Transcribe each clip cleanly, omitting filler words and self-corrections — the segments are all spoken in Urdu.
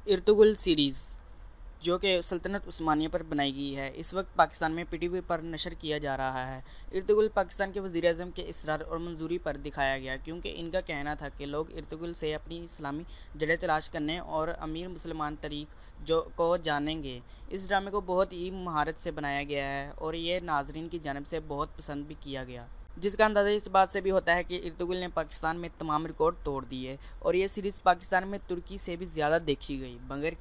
ارطغرل سیریز جو کہ سلطنت عثمانیہ پر بنائی گئی ہے، اس وقت پاکستان میں پی ٹی وی پر نشر کیا جا رہا ہے۔ ارطغرل پاکستان کے وزیر اعظم کے اصرار اور منظوری پر دکھایا گیا، کیونکہ ان کا کہنا تھا کہ لوگ ارطغرل سے اپنی اسلامی جڑیں تلاش کرنے اور امیر مسلمان تاریخ کو جانیں گے۔ اس ڈرامے کو بہت ہی مہارت سے بنایا گیا ہے اور یہ ناظرین کی جانب سے بہت پسند بھی کیا گیا، جس کا اندازہ اس بات سے بھی ہوتا ہے کہ ارطغرل نے پاکستان میں تمام ریکارڈ توڑ دیے اور یہ سیریز پاکستان میں ترکی سے بھی زیادہ دیکھی گئی، مگر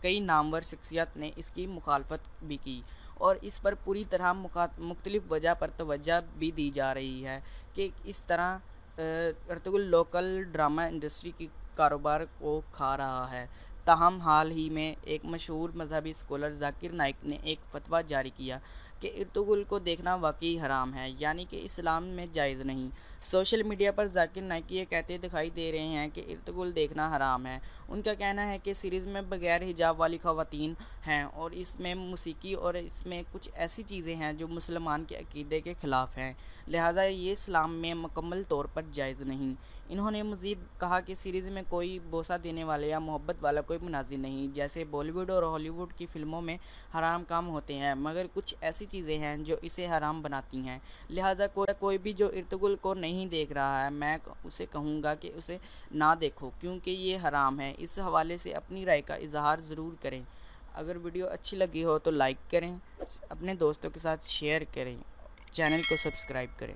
کئی نامور شخصیات نے اس کی مخالفت بھی کی اور اس پر پوری طرح مختلف وجہ پر توجہ بھی دی جا رہی ہے کہ اس طرح ارطغرل لوکل ڈرامہ انڈسٹری کی کاروبار کو کھا رہا ہے۔ تاہم حال ہی میں ایک مشہور مذہبی اسکالر ذاکر نائک نے ایک فتویٰ جاری کیا کہ ارطغرل کو دیکھنا واقعی حرام ہے، یعنی کہ اسلام میں جائز نہیں۔ سوشل میڈیا پر ذاکر نائک یہ کہتے دکھائی دے رہے ہیں کہ ارطغرل دیکھنا حرام ہے۔ ان کا کہنا ہے کہ سیریز میں بغیر حجاب والی خواتین ہیں اور اس میں موسیقی اور اس میں کچھ ایسی چیزیں ہیں جو مسلمان کے عقیدے کے خلاف ہیں، لہٰذا یہ اسلام میں مکمل طور پر جائز نہیں۔ انہوں نے مزید کہا کہ سیریز میں کوئی بوسہ دینے والا یا محبت والا کوئی مناظر نہیں، جیسے بالی ووڈ اور ہالی ووڈ کی فلموں میں حرام کام ہوتے ہیں، مگر کچھ ایسی چیزیں ہیں جو اسے حرام بناتی ہیں، لہٰذا کوئی بھی جو ارطغرل کو نہیں دیکھ رہا ہے، میں اسے کہوں گا کہ اسے نہ دیکھو، کیونکہ یہ حرام ہے۔ اس حوالے سے اپنی رائے کا اظہار ضرور کریں۔ اگر ویڈیو اچھی لگی ہو تو لائک کریں، اپنے دوستوں کے ساتھ شیئر کریں، چینل کو سبسکرائب کریں۔